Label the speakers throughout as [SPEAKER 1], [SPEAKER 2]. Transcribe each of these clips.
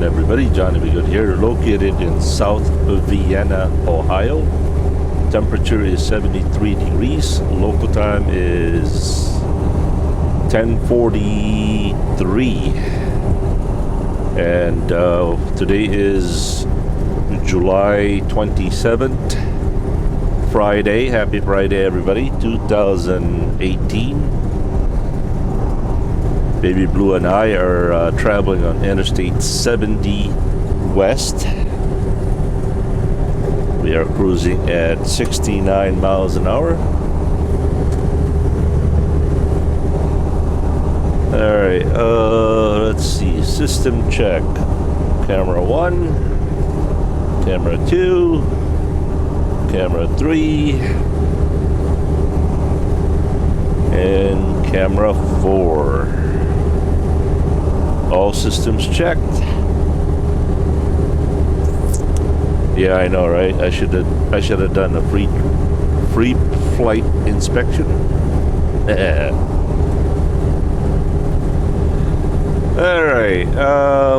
[SPEAKER 1] everybody. Johnny Be Good here, located in South Vienna, Ohio. Temperature is 73 degrees. Local time is 10:43. And today is July 27th, Friday. Happy Friday, everybody. 2018. Baby Blue and I are traveling on Interstate 70 West. We are cruising at 69 miles an hour. Alright, let's see. System check. Camera 1, camera 2, camera 3, and camera 4. All systems checked. Yeah, I know, right? I should have done a free flight inspection. All right.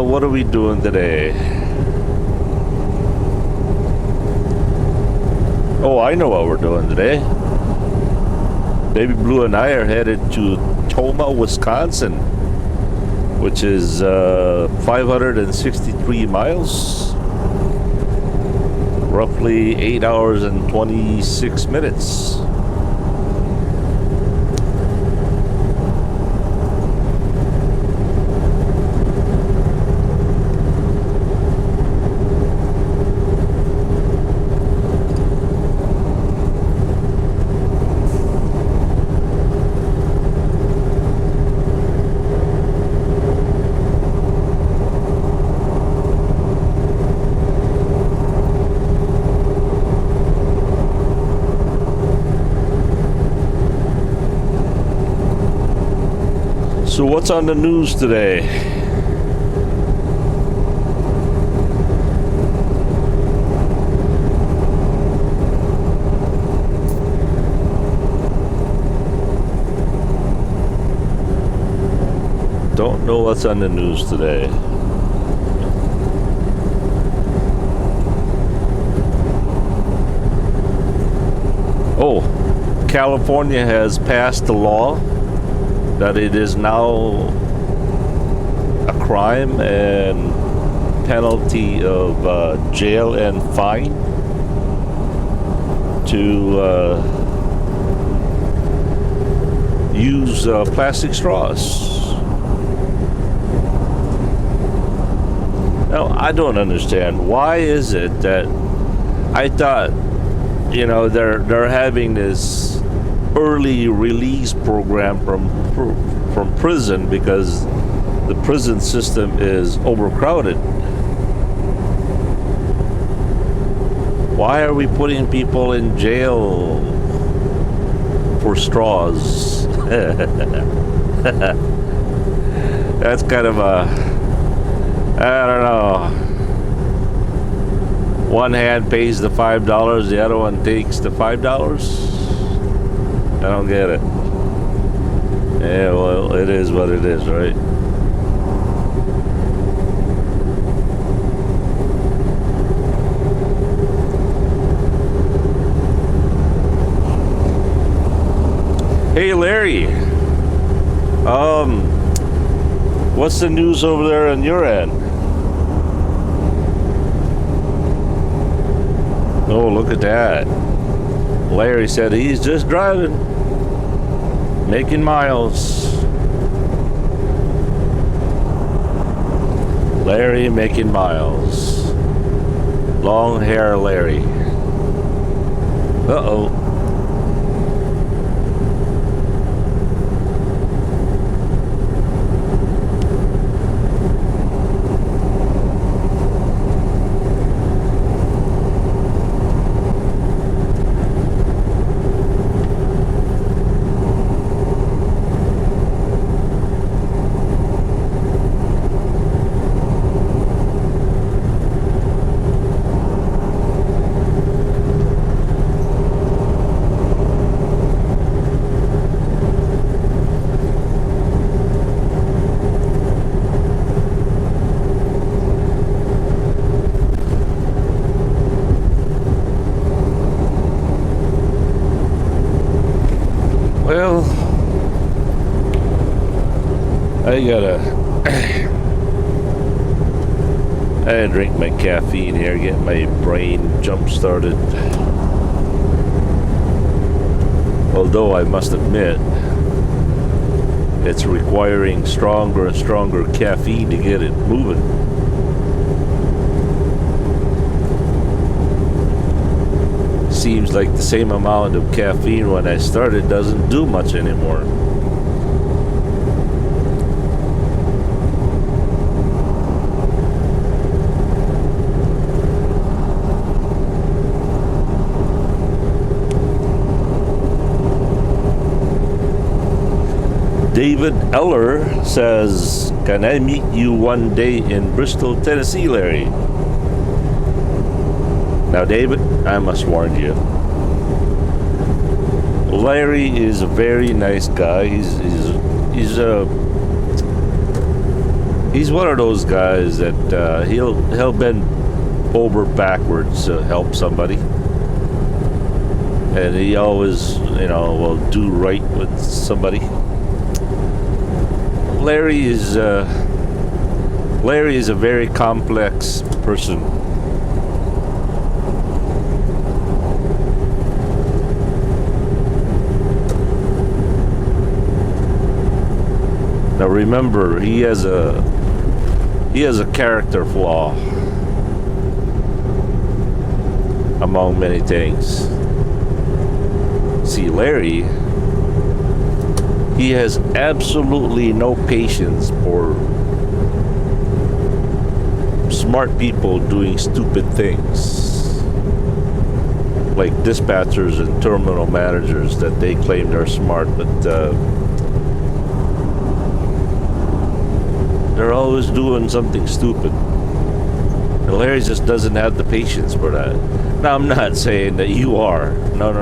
[SPEAKER 1] What are we doing today? Oh, I know what we're doing today. Baby Blue and I are headed to Tomah, Wisconsin, which is 563 miles, roughly 8 hours and 26 minutes. So what's on the news today? Don't know what's on the news today. Oh, California has passed a law that it is now a crime and penalty of jail and fine to use plastic straws. Now, I don't understand. Why is it that I thought, you know, they're having this early release program from prison because the prison system is overcrowded. Why are we putting people in jail for straws? That's kind of a, I don't know. One hand pays the $5, the other one takes the $5. I don't get it. Yeah, well, it is what it is, right? Hey, Larry. What's the news over there on your end? Oh, look at that. Larry said he's just driving, making miles. Larry making miles. Long hair Larry. Uh-oh. I gotta drink my caffeine here, get my brain jump started. Although I must admit, it's requiring stronger and stronger caffeine to get it moving. Seems like the same amount of caffeine when I started doesn't do much anymore. David Eller says, "Can I meet you one day in Bristol, Tennessee, Larry?" Now, David, I must warn you. Larry is a very nice guy. He's one of those guys that he'll bend over backwards to help somebody, and he always will do right with somebody. Larry is a very complex person. Now remember, he has a character flaw among many things. See, Larry, he has absolutely no patience for smart people doing stupid things, like dispatchers and terminal managers that they claim they're smart, but they're always doing something stupid. And Larry just doesn't have the patience for that. Now, I'm not saying that you are. No.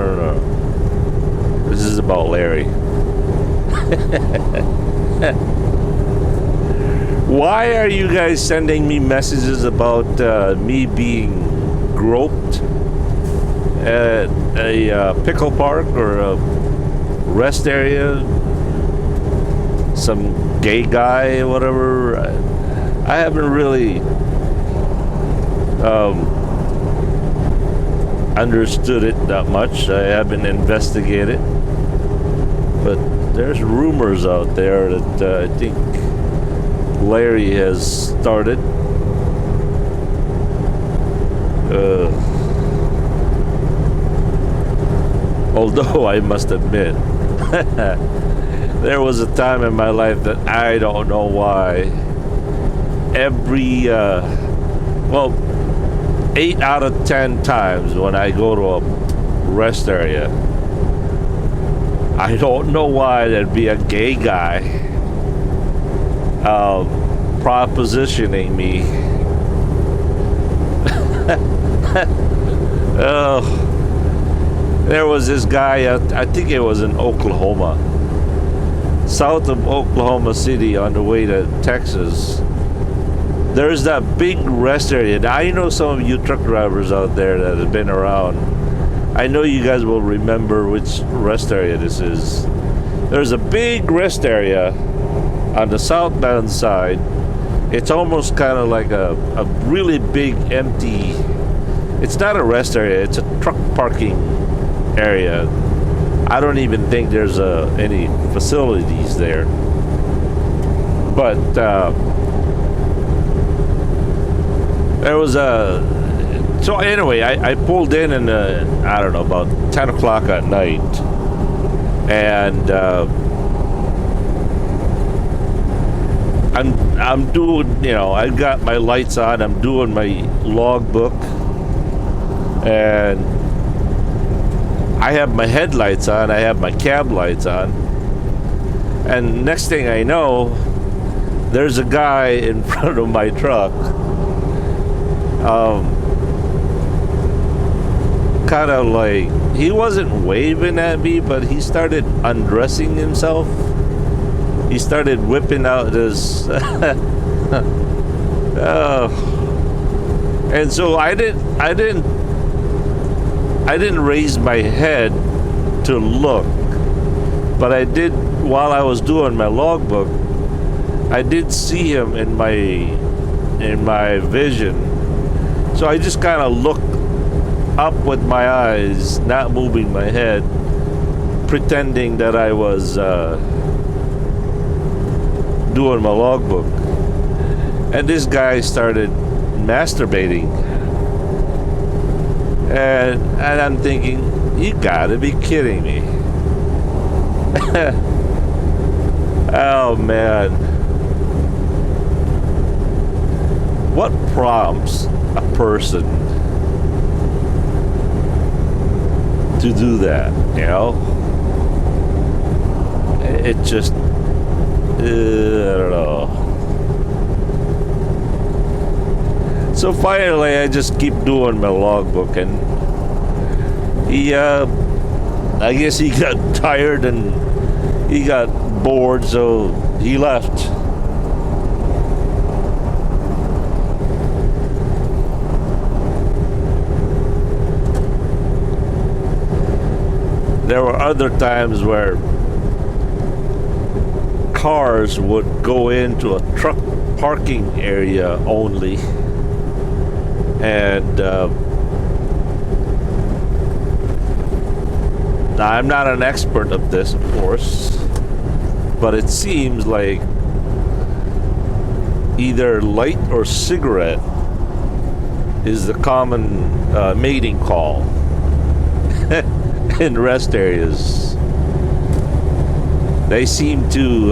[SPEAKER 1] This is about Larry. Why are you guys sending me messages about me being groped at a pickle park or a rest area? Some gay guy, whatever. I haven't really understood it that much. I haven't investigated, but there's rumors out there that I think Larry has started. Although I must admit, there was a time in my life that I don't know why every 8 out of 10 times when I go to a rest area, I don't know why there'd be a gay guy propositioning me. There was this guy, I think it was in Oklahoma, south of Oklahoma City on the way to Texas. There's that big rest area. Now, I know some of you truck drivers out there that have been around. I know you guys will remember which rest area this is. There's a big rest area on the southbound side. It's almost kind of like a really big empty. It's not a rest area. It's a truck parking area. I don't even think there's any facilities there. But there was so anyway, I pulled in I don't know, about 10 o'clock at night, and I'm doing, I got my lights on, I'm doing my logbook, and I have my headlights on, I have my cab lights on, and next thing I know, there's a guy in front of my truck, kind of like, he wasn't waving at me, but he started undressing himself. He started whipping out this and so I didn't raise my head to look, but I did while I was doing my logbook. I did see him in my vision. So I just kind of looked up with my eyes, not moving my head, pretending that I was doing my logbook. And this guy started masturbating. And I'm thinking, you gotta be kidding me. Oh man. What prompts a person to do that, you know? It just, I don't know. So finally, I just keep doing my logbook, and he, I guess he got tired and he got bored, so he left. There were other times where cars would go into a truck parking area only, and now I'm not an expert of this, of course, but it seems like either light or cigarette is the common mating call in rest areas. They seem to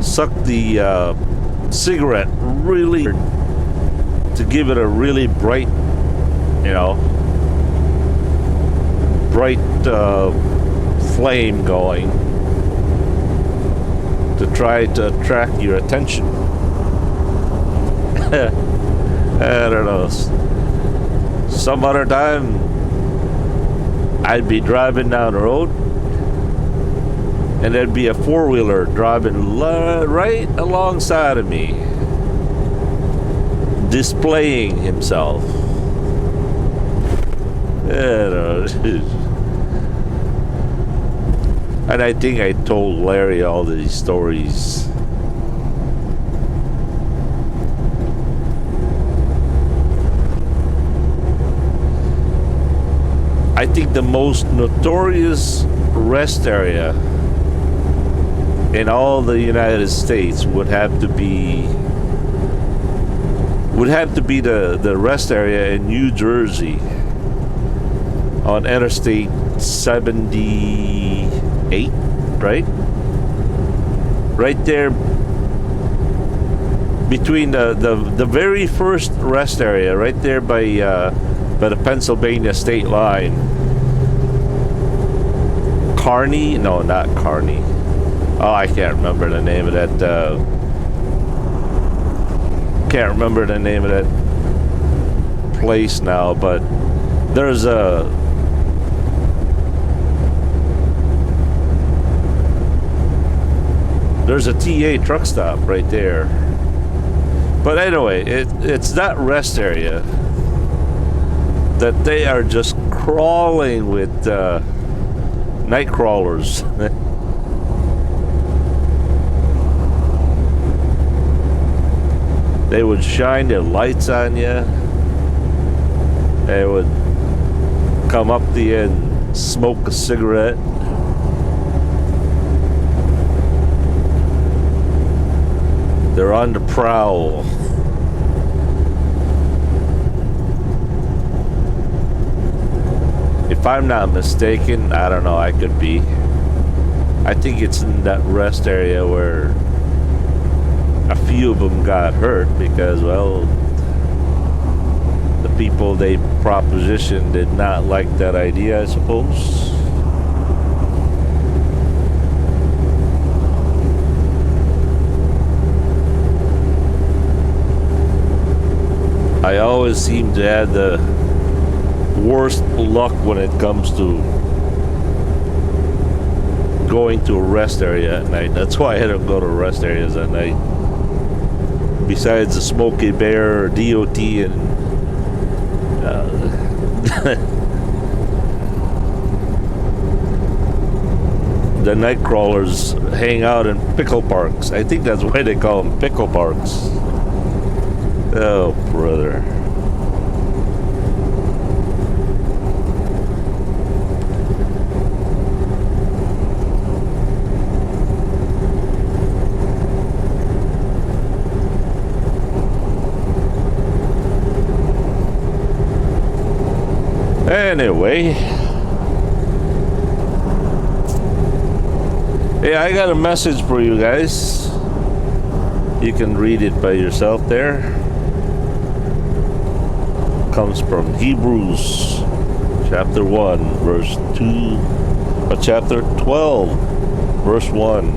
[SPEAKER 1] suck the cigarette really to give it a really bright, you know, flame going to try to attract your attention. I don't know. Some other time I'd be driving down the road and there'd be a four-wheeler driving right alongside of me, displaying himself. And I think I told Larry all these stories. I think the most notorious rest area in all the United States would have to be the rest area in New Jersey on Interstate 78, right? Right there between the very first rest area, right there by the Pennsylvania state line. Kearney? No, not Kearney. Oh, I can't remember the name of that. Can't remember the name of that place now, but there's a TA truck stop right there. But anyway, it's that rest area that they are just crawling with night crawlers. They would shine their lights on you. They would come up to you and smoke a cigarette. They're on the prowl. If I'm not mistaken, I don't know, I could be. I think it's in that rest area where a few of them got hurt because, well, the people they propositioned did not like that idea, I suppose. I always seem to have the worst luck when it comes to going to a rest area at night. That's why I don't go to rest areas at night. Besides the Smokey Bear or DOT and the night crawlers hang out in pickle parks. I think that's why they call them pickle parks. Oh, brother. Anyway, hey, I got a message for you guys. You can read it by yourself there. Comes from Hebrews chapter 1 verse 2, chapter 12 verse 1.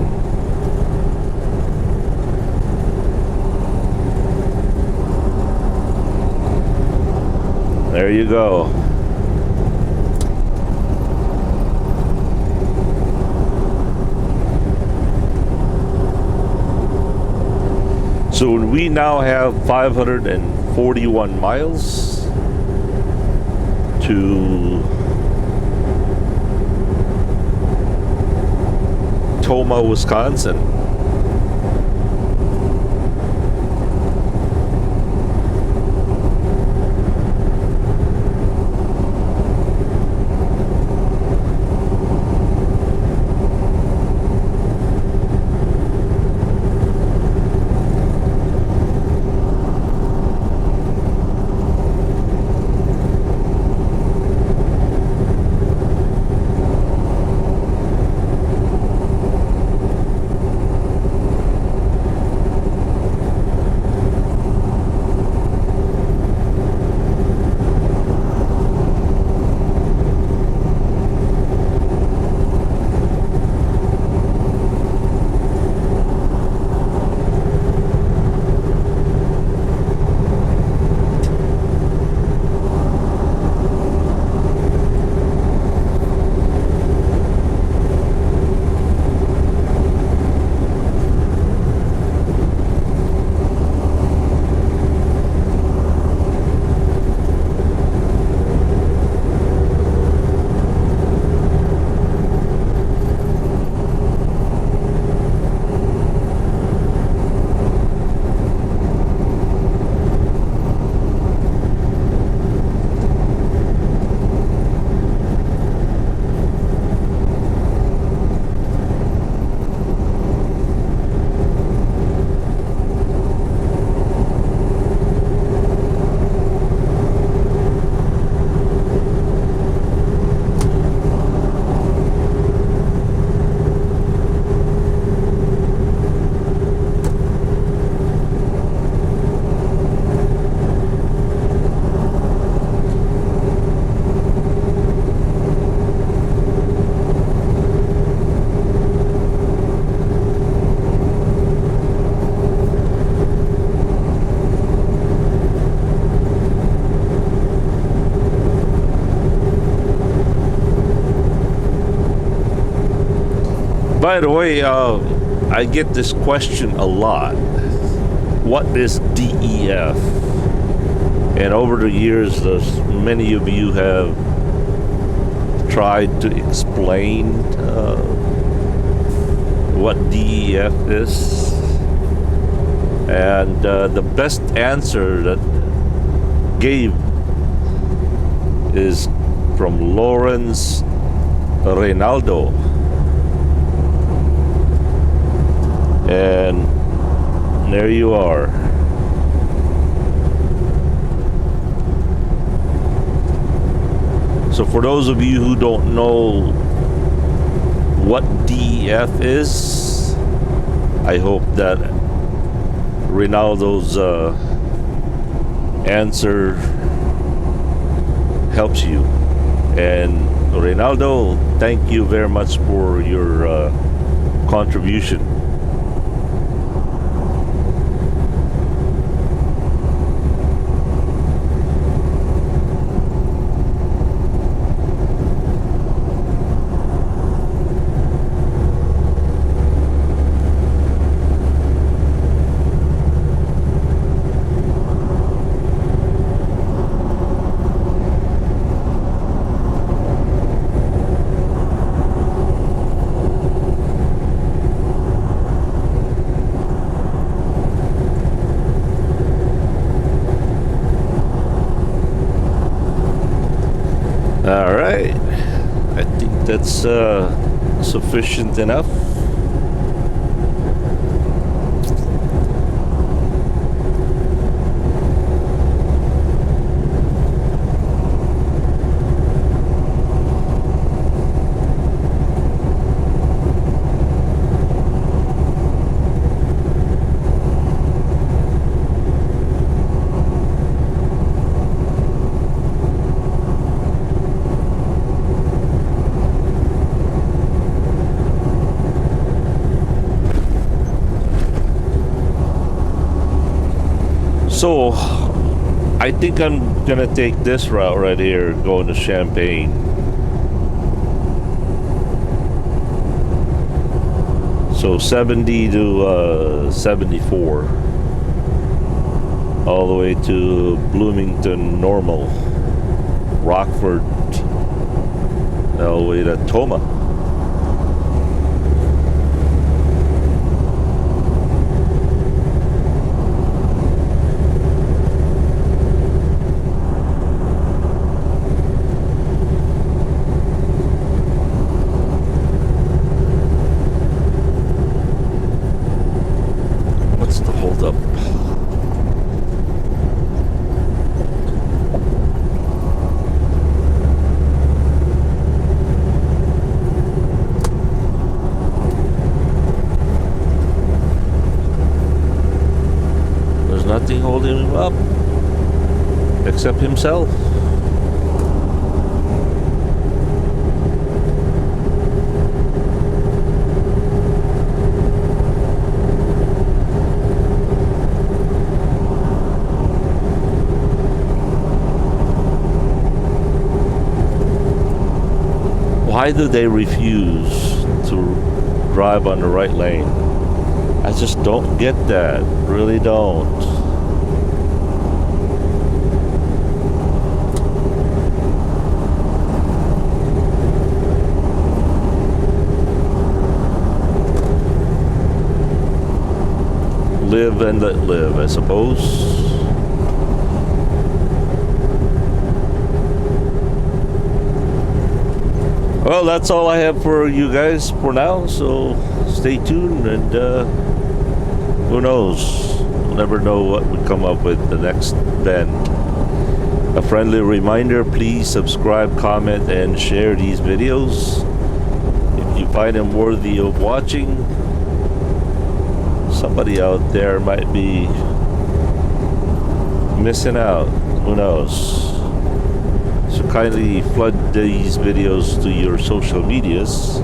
[SPEAKER 1] There you go. So we now have 541 miles to Toma, Wisconsin. By the way, I get this question a lot. What is DEF? And over the years, many of you have tried to explain what DEF is. And the best answer that gave is from Lawrence Reynaldo. And there you are. So for those of you who don't know what DEF is, I hope that Ronaldo's answer helps you. And Ronaldo, thank you very much for your contribution. that's sufficient enough. So, I think I'm gonna take this route right here, going to Champaign. So 70 to 74, all the way to Bloomington, Normal, Rockford, all the way to Toma. Nothing holding him up except himself. Why do they refuse to drive on the right lane? I just don't get that. Really don't. Live and let live, I suppose. Well, that's all I have for you guys for now, so stay tuned, and who knows? We'll never know what we come up with the next bend. A friendly reminder, please subscribe, comment, and share these videos. If you find them worthy of watching, somebody out there might be missing out. Who knows? So kindly flood these videos to your social medias.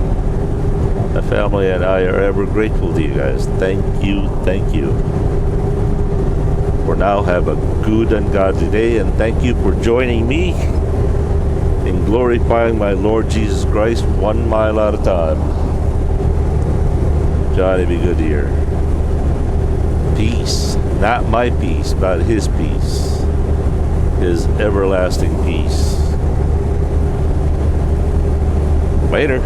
[SPEAKER 1] My family and I are ever grateful to you guys. Thank you, thank you. For now, have a good and godly day, and thank you for joining me in glorifying my Lord Jesus Christ 1 mile at a time. Johnny be good here. Peace, not my peace, but his peace, his everlasting peace. Later.